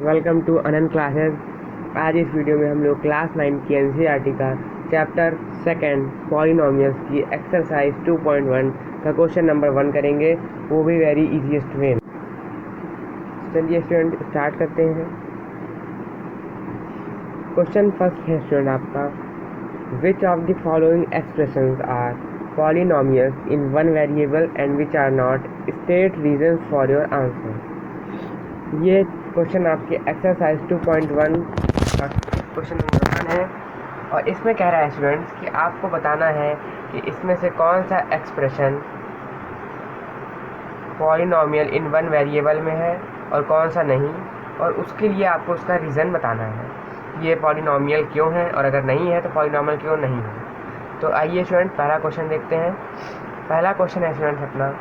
Welcome to Anant classes. आज इस video में हम लोग क्लास 9 की एनसीईआरटी का चैप्टर सेकंड पॉलिनोमियल्स की एक्सरसाइज 2.1 का क्वेश्चन नंबर 1 करेंगे, वो भी वेरी इजीएस्ट वे। चलिए स्टूडेंट स्टार्ट करते हैं। क्वेश्चन फर्स्ट है स्टूडेंट आपका, which of the following expressions are polynomials in one variable and which are not, state reasons for your answer. ये क्वेश्चन आपके एक्सरसाइज 2.1 का क्वेश्चन नंबर 1 है और इसमें कह रहा है स्टूडेंट्स कि आपको बताना है कि इसमें से कौन सा एक्सप्रेशन पॉलिनोमियल इन वन वेरिएबल में है और कौन सा नहीं, और उसके लिए आपको उसका रीज़न बताना है, ये पॉलिनोमियल क्यों है और अगर नहीं है तो पॉलिनोमियल क्यों नहीं है। तो आइए स्टूडेंट पहला क्वेश्चन देखते हैं। पहला क्वेश्चन है स्टूडेंट्स अपना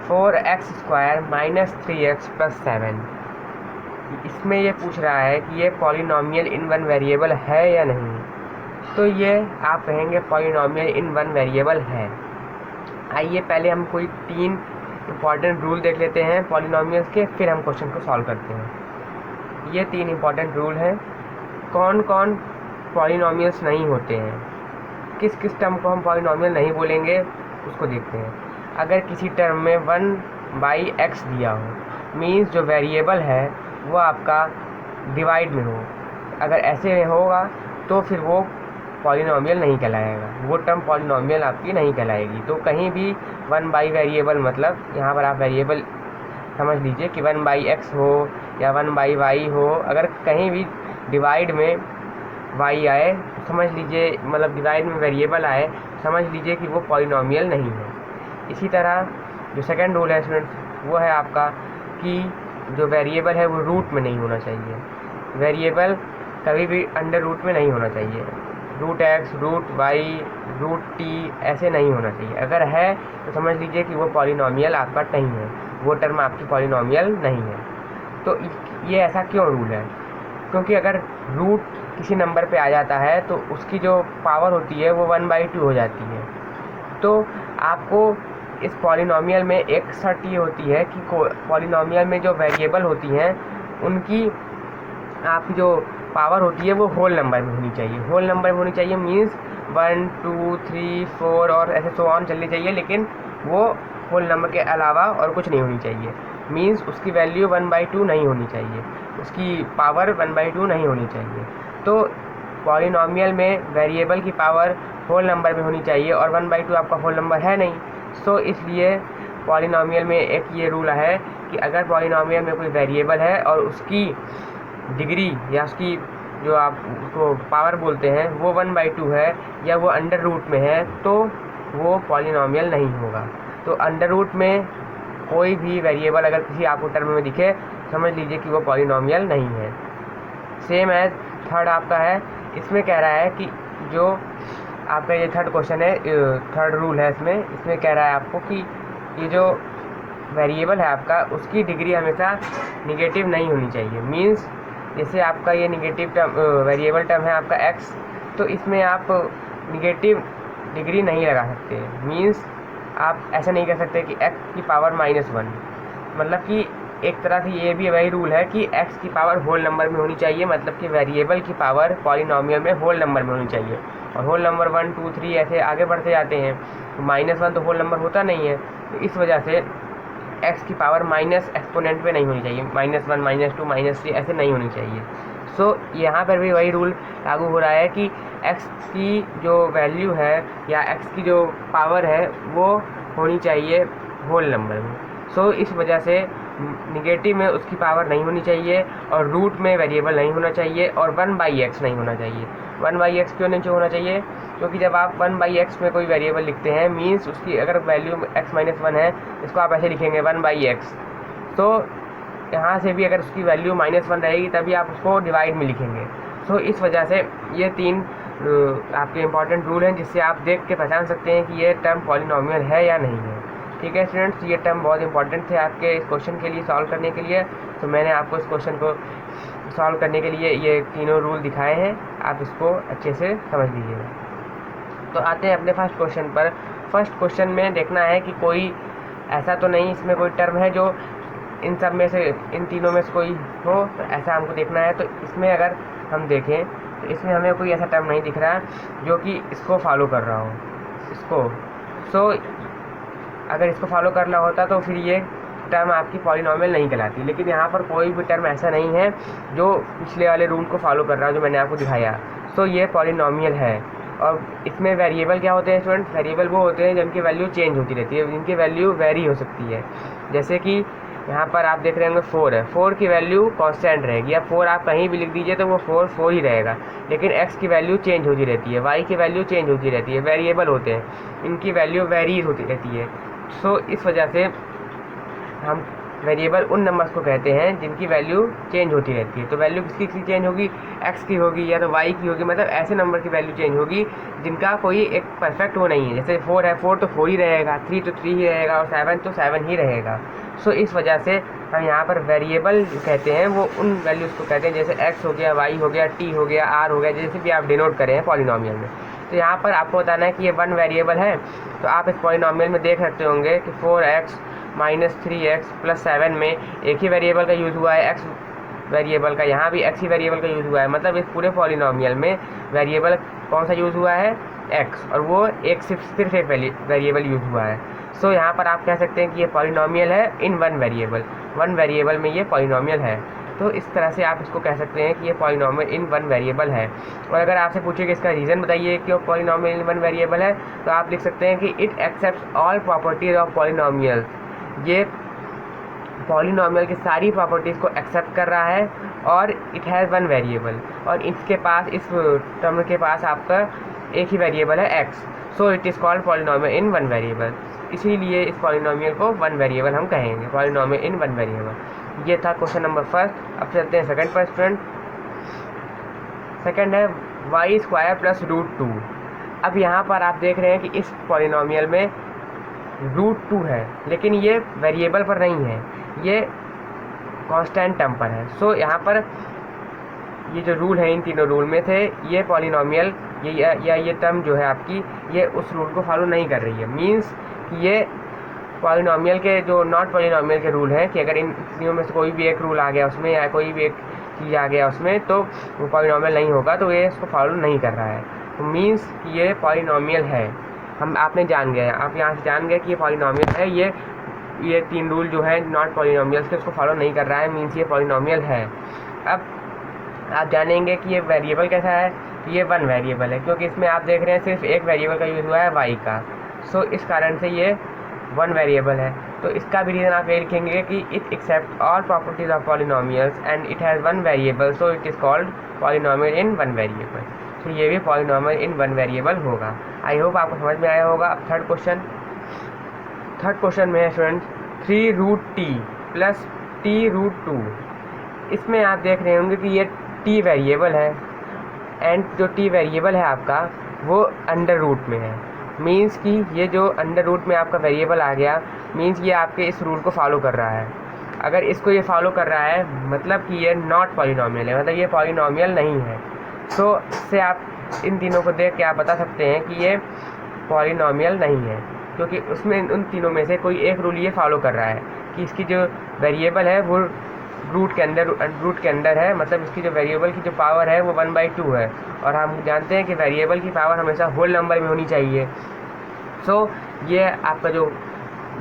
4x² - 3x + 7। इसमें ये पूछ रहा है कि ये पॉलिनोमियल इन वन वेरिएबल है या नहीं। तो ये आप कहेंगे पॉलिनोमियल इन वन वेरिएबल है। आइए पहले हम कोई 3 इंपॉर्टेंट रूल देख लेते हैं पॉलिनोमियल्स के, फिर हम क्वेश्चन को सॉल्व करते हैं। ये 3 इंपॉर्टेंट रूल हैं। कौन कौन पॉलिनोमियल्स नहीं होते हैं, किस किस टर्म को हम पॉलिनोमियल नहीं बोलेंगे उसको देखते हैं। अगर किसी टर्म में 1/x दिया हो, मीन्स जो वेरिएबल है वो आपका डिवाइड में हो, अगर ऐसे में होगा तो फिर वो पॉलिनोमियल नहीं कहलाएगा, वो टर्म पॉलिनोमियल आपकी नहीं कहलाएगी। तो कहीं भी 1 वेरिएबल, मतलब यहाँ पर आप वेरिएबल समझ लीजिए कि 1/x हो या 1/y हो, अगर कहीं भी डिवाइड में y आए समझ लीजिए, मतलब डिवाइड में वेरिएबल आए समझ लीजिए कि वो पॉलिनोमियल नहीं है। इसी तरह जो सेकंड रूल है स्टूडेंट्स वो है आपका कि जो वेरिएबल है वो रूट में नहीं होना चाहिए। वेरिएबल कभी भी अंडर रूट में नहीं होना चाहिए। √x, √y, √t ऐसे नहीं होना चाहिए। अगर है तो समझ लीजिए कि वो पॉलिनोमियल आपका नहीं है, वो टर्म आपकी पॉलिनोमियल नहीं है। तो ये ऐसा क्यों रूल है? क्योंकि अगर रूट किसी नंबर पे आ जाता है तो उसकी जो पावर होती है वो 1/2 हो जाती है। तो आपको इस पॉलिनोमियल में एक शर्त ये होती है कि पॉलिनोमियल में जो वेरिएबल होती हैं उनकी आपकी जो पावर होती है वो होल नंबर में होनी चाहिए। होल नंबर में होनी चाहिए मीन्स 1, 2, 3, 4 और ऐसे सो ऑन चलनी चाहिए, लेकिन वो होल नंबर के अलावा और कुछ नहीं होनी चाहिए। मीन्स उसकी वैल्यू 1/2 नहीं होनी चाहिए, उसकी पावर 1/2 नहीं होनी चाहिए। तो पॉलिनोमियल में वेरिएबल की पावर होल नंबर में होनी चाहिए और 1/2 आपका होल नंबर है नहीं। सो इसलिए पॉलिनोमियल में एक ये रूल है कि अगर पॉलिनोमियल में कोई वेरिएबल है और उसकी डिग्री या उसकी जो आप उसको पावर बोलते हैं वो 1/2 है या वो अंडर रूट में है तो वो पॉलिनोमियल नहीं होगा। तो अंडर रूट में कोई भी वेरिएबल अगर किसी आपको टर्म में दिखे समझ लीजिए कि वो पॉलिनोमियल नहीं है। सेम एज थर्ड आपका है, इसमें कह रहा है कि जो आपका ये थर्ड क्वेश्चन है, थर्ड रूल है इसमें कह रहा है आपको कि ये जो वेरिएबल है आपका उसकी डिग्री हमेशा निगेटिव नहीं होनी चाहिए। मीन्स जैसे आपका ये निगेटिव टर्म वेरिएबल टर्म है आपका x, तो इसमें आप निगेटिव डिग्री नहीं लगा सकते। मीन्स आप ऐसा नहीं कह सकते कि x की पावर -1, मतलब कि एक तरह से ये भी वही रूल है कि x की पावर होल नंबर में होनी चाहिए, मतलब कि वेरिएबल की पावर पॉलिनोमियल में होल नंबर में होनी चाहिए। और होल नंबर 1, 2, 3 ऐसे आगे बढ़ते जाते हैं, तो -1 तो होल नंबर होता नहीं है। तो इस वजह से x की पावर माइनस एक्सपोनेंट पे नहीं होनी चाहिए, -1, -2, -3 ऐसे नहीं होनी चाहिए। सो यहाँ पर भी वही रूल लागू हो रहा है कि x की जो वैल्यू है या x की जो पावर है वो होनी चाहिए होल नंबर में। सो इस वजह से निगेटिव में उसकी पावर नहीं होनी चाहिए और रूट में वेरिएबल नहीं होना चाहिए और 1/x नहीं होना चाहिए। 1/x क्यों नहीं होना चाहिए? क्योंकि जब आप 1/x में कोई वेरिएबल लिखते हैं मीन्स उसकी अगर वैल्यू x - 1 है, इसको आप ऐसे लिखेंगे 1/x। तो यहाँ से भी अगर उसकी वैल्यू -1 रहेगी तभी आप उसको डिवाइड में लिखेंगे। सो इस वजह से ये 3 आपके इंपॉर्टेंट रूल हैं जिससे आप देख के पहचान सकते हैं कि ये टर्म पॉलिनोमियल है या नहीं है। ठीक है स्टूडेंट्स, ये टर्म बहुत इंपॉर्टेंट थे आपके इस क्वेश्चन के लिए सॉल्व करने के लिए। तो मैंने आपको इस क्वेश्चन को सॉल्व करने के लिए ये तीनों रूल दिखाए हैं, आप इसको अच्छे से समझ लीजिएगा। तो आते हैं अपने फर्स्ट क्वेश्चन पर। फर्स्ट क्वेश्चन में देखना है कि कोई ऐसा तो नहीं इसमें कोई टर्म है जो इन सब में से, इन तीनों में से कोई हो, तो ऐसा हमको देखना है। तो इसमें अगर हम देखें तो इसमें हमें कोई ऐसा टर्म नहीं दिख रहा जो कि इसको फॉलो कर रहा हो, इसको। सो अगर इसको फॉलो करना होता तो फिर ये टर्म आपकी पॉलिनॉमियल नहीं कहलाती। लेकिन यहाँ पर कोई भी टर्म ऐसा नहीं है जो पिछले वाले रूल को फॉलो कर रहा है जो मैंने आपको दिखाया। सो ये पॉलिनॉमियल है। और इसमें वेरिएबल क्या होते हैं स्टूडेंट? वेरिएबल वो होते हैं जिनकी वैल्यू चेंज होती रहती है, जिनकी वैल्यू वेरी हो सकती है। जैसे कि यहाँ पर आप देख रहे होंगे 4 है, 4 की वैल्यू कांस्टेंट रहेगी, या 4 आप कहीं भी लिख दीजिए तो वो 4 ही रहेगा। लेकिन x की वैल्यू चेंज होती रहती है, y की वैल्यू चेंज होती रहती है। वेरिएबल होते हैं, इनकी वैल्यू वेरी होती रहती है। सो इस वजह से हम वेरिएबल उन नंबर्स को कहते हैं जिनकी वैल्यू चेंज होती रहती है। तो वैल्यू किसकी चेंज होगी? x की होगी या तो y की होगी। मतलब ऐसे नंबर की वैल्यू चेंज होगी जिनका कोई एक परफेक्ट वो नहीं है। जैसे 4 है, 4 तो 4 ही रहेगा, 3 तो 3 ही रहेगा, और 7 तो 7 ही रहेगा। सो इस वजह से हम यहाँ पर वेरिएबल कहते हैं वो उन वैल्यूज़ को कहते हैं, जैसे x हो गया, y हो गया, t हो गया, r हो गया, जैसे भी आप डिनोट करें हैं पॉलिनॉमियल में। तो यहाँ पर आपको बताना है कि ये 1 वेरिएबल है। तो आप इस पॉलिनॉमियल में देख सकते होंगे कि 4x माइनस 3x प्लस 7 में एक ही वेरिएबल का यूज़ हुआ है, x वेरिएबल का, यहाँ भी x ही वेरिएबल का यूज़ हुआ है। मतलब इस पूरे पॉलिनॉमियल में वेरिएबल कौन सा यूज़ हुआ है? x, और वो एक सिर्फ एक वेरिएबल यूज़ हुआ है। सो यहाँ पर आप कह सकते हैं कि ये पॉलिनॉमियल है इन 1 वेरिएबल, 1 वेरिएबल में ये पॉलिनॉमियल है। तो इस तरह से आप इसको कह सकते हैं कि ये पॉलिनॉमियल इन 1 वेरिएबल है। और अगर आपसे पूछे कि इसका रीज़न बताइए क्यों पॉलिनॉमियल इन 1 वेरिएबल है, तो आप लिख सकते हैं कि it accepts all properties of polynomial. ये पॉलिनॉमियल की सारी प्रॉपर्टीज़ को एक्सेप्ट कर रहा है, और इट हैज़ 1 वेरिएबल, और इसके पास, इस टर्म के पास आपका एक ही वेरिएबल है x। So it is called polynomial in 1 variable. इसीलिए इस पॉलिनॉमियल को 1 वेरिएबल हम कहेंगे, पॉलिनॉमियल इन 1 वेरिएबल। ये था क्वेश्चन नंबर फर्स्ट। अब चलते हैं सेकंड पर स्टूडेंट। सेकंड है y² प्लस √2। अब यहाँ पर आप देख रहे हैं कि इस पॉलिनॉमियल में √2 है, लेकिन ये वेरिएबल पर नहीं है, ये कांस्टेंट टर्म पर है। सो यहाँ पर ये जो रूल है इन तीनों रूल में से ये पॉलिनॉमियल ये टर्म जो है आपकी, ये उस रूल को फॉलो नहीं कर रही है। मींस कि ये पॉलिनॉमियल के जो नॉट पॉलिनॉमियल के रूल हैं कि अगर इन तीनों में से कोई भी एक रूल आ गया उसमें, या कोई भी एक चीज़ आ गया उसमें, तो वो पॉलिनॉमियल नहीं होगा, तो ये इसको फॉलो नहीं कर रहा है। तो मींस कि ये पॉलिनॉमियल है। आपने जान गए, आप यहाँ से जान गए कि ये पॉलिनॉमियल है। ये 3 रूल जो है नॉट पॉलिनॉमियल्स के, उसको फॉलो नहीं कर रहा है, मींस ये पॉलिनॉमियल है। अब आप जानेंगे कि ये वेरिएबल कैसा है। तो ये 1 वेरिएबल है, क्योंकि इसमें आप देख रहे हैं सिर्फ एक वेरिएबल का यूज़ हुआ है y का। सो इस कारण से ये 1 वेरिएबल है। तो इसका भी रीज़न आप ये लिखेंगे कि it except all properties of polynomials and it has 1 variable, so it is called polynomial in 1 variable. तो ये भी पॉलिनॉमियल इन 1 वेरिएबल होगा। आई होप आपको समझ में आया होगा। अब थर्ड क्वेश्चन में है स्टूडेंट 3√t प्लस t√2। इसमें आप देख रहे होंगे कि ये t वेरिएबल है, एंड जो t वेरिएबल है आपका वो अंडर रूट में है। मींस कि ये जो अंडर रूट में आपका वेरिएबल आ गया, मींस ये आपके इस रूल को फॉलो कर रहा है। अगर इसको ये फॉलो कर रहा है मतलब कि ये नॉट पॉलिनॉमियल है, मतलब ये पॉलिनॉमियल नहीं है। तो इससे आप इन तीनों को देख के आप बता सकते हैं कि ये पॉलिनॉमियल नहीं है, क्योंकि उसमें उन तीनों में से कोई एक रूल ये फॉलो कर रहा है कि इसकी जो वेरिएबल है वो रूट के अंदर है। मतलब इसकी जो वेरिएबल की जो पावर है वो 1/2 है, और हम जानते हैं कि वेरिएबल की पावर हमेशा होल नंबर में होनी चाहिए। सो ये आपका जो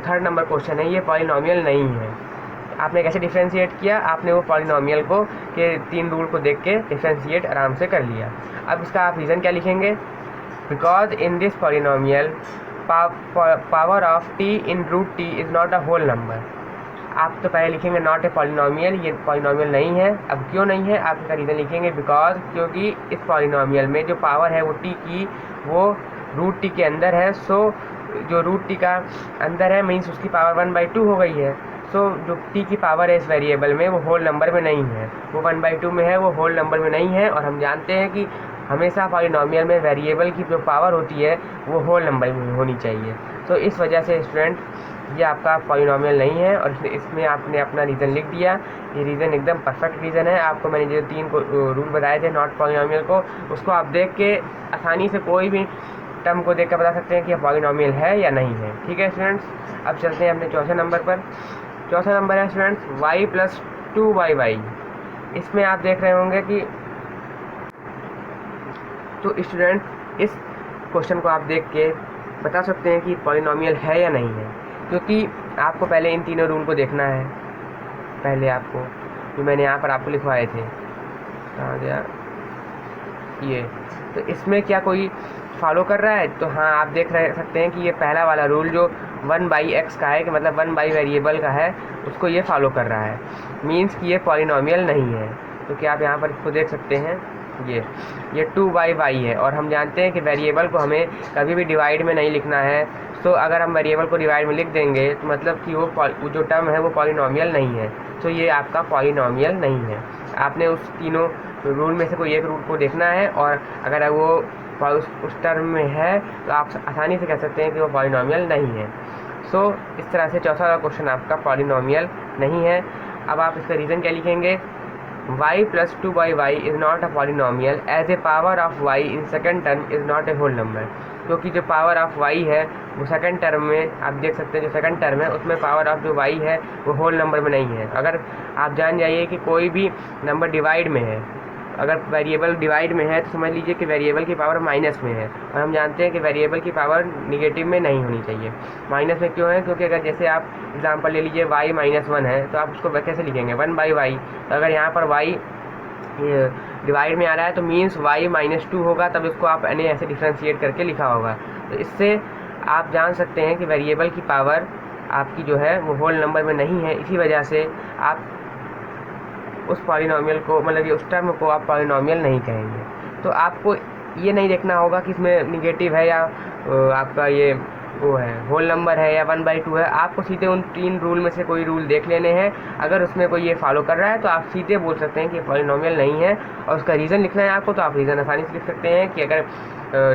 थर्ड नंबर क्वेश्चन है ये पॉलिनॉमियल नहीं है। आपने कैसे डिफ्रेंशिएट किया? आपने वो पॉलिनॉमियल को के 3 रूल को देख के डिफ्रेंशिएट आराम से कर लिया। अब इसका आप रीज़न क्या लिखेंगे? Because in this polynomial power of t in √t is not a whole number. आप तो पहले लिखेंगे नॉट ए पॉलिनॉमियल, ये पॉलिनॉमियल नहीं है। अब क्यों नहीं है आप इसका रीज़न लिखेंगे बिकॉज, क्योंकि इस पॉलिनॉमियल में जो पावर है वो t की वो √t के अंदर है। सो जो √t का अंदर है मीन्स उसकी पावर 1/2 हो गई है। सो जो t की पावर है इस वेरिएबल में वो होल नंबर में नहीं है, वो 1/2 में है, वो होल नंबर में नहीं है। और हम जानते हैं कि हमेशा पॉलिनॉमियल में वेरिएबल की जो पावर होती है वो होल नंबर में होनी चाहिए। तो इस वजह से स्टूडेंट ये आपका पॉलिनॉमियल नहीं है, और इसमें आपने अपना रीज़न लिख दिया। ये रीज़न एकदम परफेक्ट रीज़न है। आपको मैंने जो 3 रूल बताए थे नॉट पॉलिनॉमियल को, उसको आप देख के आसानी से कोई भी टर्म को देख कर बता सकते हैं कि ये पॉलिनॉमियल है या नहीं है। ठीक है स्टूडेंट्स, अब चलते हैं अपने चौथे नंबर पर। चौथा नंबर है स्टूडेंट्स y प्लस 2yy। इसमें आप देख रहे होंगे कि तो स्टूडेंट इस क्वेश्चन को आप देख के बता सकते हैं कि पॉलिनॉमियल है या नहीं है, क्योंकि आपको पहले इन तीनों रूल को देखना है। पहले आपको जो मैंने यहाँ पर आपको लिखवाए थे, कहाँ गया ये, तो इसमें क्या कोई फॉलो कर रहा है? तो हाँ, आप देख रहे सकते हैं कि ये पहला वाला रूल जो 1/x का है, कि मतलब 1 वेरिएबल का है, उसको ये फॉलो कर रहा है, मीन्स कि ये पॉलिनॉमियल नहीं है। तो क्या आप यहाँ पर इसको देख सकते हैं, ये 2/y है, और हम जानते हैं कि वेरिएबल को हमें कभी भी डिवाइड में नहीं लिखना है। तो अगर हम वेरिएबल को डिवाइड में लिख देंगे तो मतलब कि वो जो टर्म है वो पॉलिनॉमियल नहीं है, तो ये आपका पॉलिनॉमियल नहीं है। आपने उस तीनों रूल में से कोई एक रूल को देखना है, और अगर वो उस टर्म में है तो आप आसानी से कह सकते हैं कि वो पॉलिनॉमियल नहीं है। सो इस तरह से चौथा क्वेश्चन आपका पॉलिनॉमियल नहीं है। अब आप इसका रीज़न क्या लिखेंगे, y plus 2/y is not a polynomial as a power of y in second term is not a whole number। क्योंकि जो पावर ऑफ y है वो सेकंड टर्म में आप देख सकते हैं, जो सेकंड टर्म है उसमें पावर ऑफ जो y है वो होल नंबर में नहीं है। अगर आप जान जाइए कि कोई भी नंबर डिवाइड में है, अगर वेरिएबल डिवाइड में है तो समझ लीजिए कि वेरिएबल की पावर माइनस में है, और हम जानते हैं कि वेरिएबल की पावर निगेटिव में नहीं होनी चाहिए। माइनस में क्यों है? क्योंकि अगर जैसे आप एग्जांपल ले लीजिए y -1 है, तो आप उसको कैसे लिखेंगे 1/y। तो अगर यहाँ पर y डिवाइड में आ रहा है तो मीन्स y -2 होगा, तब इसको आप ऐसे डिफ्रेंशिएट करके लिखा होगा। तो इससे आप जान सकते हैं कि वेरिएबल की पावर आपकी जो है वो होल नंबर में नहीं है। इसी वजह से आप उस पॉलिनॉमियल को, मतलब कि उस टर्म को आप पॉलिनॉमियल नहीं कहेंगे। तो आपको ये नहीं देखना होगा कि इसमें निगेटिव है या आपका ये वो है होल नंबर है या 1/2 है। आपको सीधे उन तीन रूल में से कोई रूल देख लेने हैं। अगर उसमें कोई ये फॉलो कर रहा है तो आप सीधे बोल सकते हैं कि पॉलिनॉमियल नहीं है, और उसका रीज़न लिखना है आपको, तो आप रीज़न आसानी से लिख सकते हैं कि अगर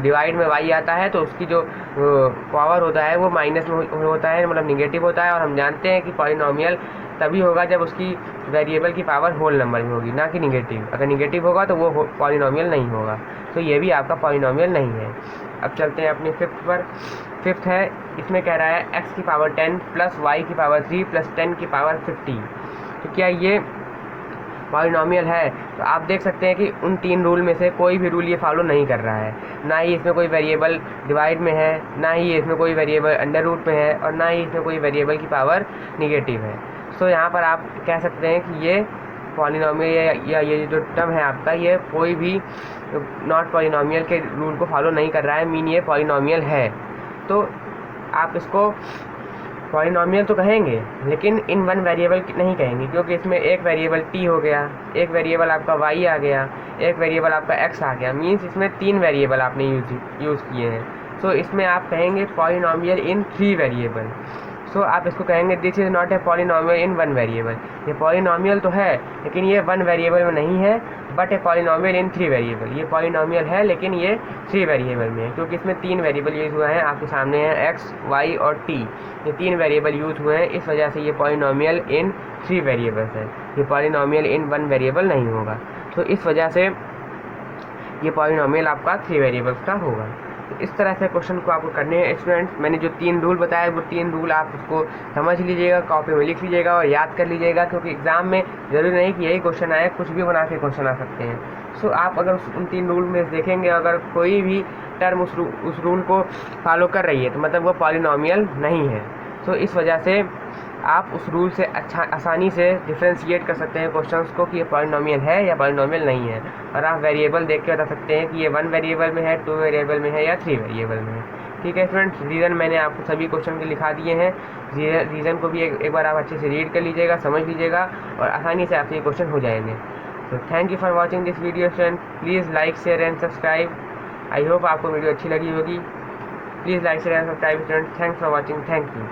डिवाइड में y आता है तो उसकी जो पावर होता है वो माइनस में होता है, मतलब निगेटिव होता है। और हम जानते हैं कि पॉलिनॉमियल तभी होगा जब उसकी वेरिएबल की पावर होल नंबर में होगी, ना कि निगेटिव। अगर निगेटिव होगा तो वो पॉलिनॉमियल नहीं होगा, तो ये भी आपका पॉलिनॉमियल नहीं है। अब चलते हैं अपने फिफ्थ पर। फिफ्थ है, इसमें कह रहा है x की पावर 10 प्लस y की पावर 3 प्लस 10 की पावर 50। तो क्या ये पॉलिनॉमियल है? तो आप देख सकते हैं कि उन तीन रूल में से कोई भी रूल ये फॉलो नहीं कर रहा है। ना ही इसमें कोई वेरिएबल डिवाइड में है, ना ही इसमें कोई वेरिएबल अंडर रूट में है, और ना ही इसमें कोई वेरिएबल की पावर निगेटिव है। सो यहाँ पर आप कह सकते हैं कि ये पॉलिनॉमियल या ये जो टर्म है आपका, ये कोई भी नॉट पॉलिनॉमियल के रूल को फॉलो नहीं कर रहा है, मीन ये पॉलिनॉमियल है। तो आप इसको पॉलिनॉमियल तो कहेंगे, लेकिन इन वन वेरिएबल नहीं कहेंगे, क्योंकि इसमें एक वेरिएबल t हो गया, एक वेरिएबल आपका y आ गया, एक वेरिएबल आपका x आ गया, मीन्स इसमें 3 वेरिएबल आपने यूज़ किए हैं। सो इसमें आप कहेंगे पॉलिनॉमियल इन 3 वेरिएबल। सो आप इसको कहेंगे this is not a polynomial in 1 variable. ये पॉलिनॉमियल तो है लेकिन ये 1 वेरिएबल में नहीं है, but A polynomial in 3 variable. ये पॉलिनॉमियल है लेकिन ये 3 वेरिएबल में है, क्योंकि इसमें 3 वेरिएबल यूज़ हुए हैं। आपके सामने हैं x, y और t, ये 3 वेरिएबल यूज़ हुए हैं, इस वजह से ये पॉलिनॉमियल इन 3 वेरिएबल्स है। ये पॉलिनॉमियल इन 1 वेरिएबल नहीं होगा, तो इस वजह से ये पॉलिनॉमियल आपका 3 वेरिएबल्स का होगा। तो इस तरह से क्वेश्चन को आपको करने हैं स्टूडेंट्स। मैंने जो 3 रूल बताए वो 3 रूल आप उसको समझ लीजिएगा, कॉपी में लिख लीजिएगा और याद कर लीजिएगा, क्योंकि एग्ज़ाम में ज़रूरी नहीं कि यही क्वेश्चन आए, कुछ भी बना के क्वेश्चन आ सकते हैं। सो आप अगर उन 3 रूल में देखेंगे, अगर कोई भी टर्म उस रूल को फॉलो कर रही है तो मतलब वो पॉलिनॉमियल नहीं है। सो इस वजह से आप उस रूल से आसानी से डिफ्रेंशिएट कर सकते हैं क्वेश्चंस को कि ये पॉलिनॉमियल है या पॉलिनॉमियल नहीं है, और आप वेरिएबल देख के बता सकते हैं कि ये 1 वेरिएबल में है, 2 वेरिएबल में है या 3 वेरिएबल में है। ठीक है स्टूडेंट्स, रीज़न मैंने आपको सभी क्वेश्चन के लिखा दिए हैं। रीज़न को भी एक बार आप अच्छे से रीड कर लीजिएगा, समझ लीजिएगा, और आसानी से आपसे ये क्वेश्चन हो जाएंगे। तो thank you for watching this video student. Please like, share and subscribe. I hope आपको वीडियो अच्छी लगी होगी। Please like, share and subscribe student. Thanks for watching. Thank you.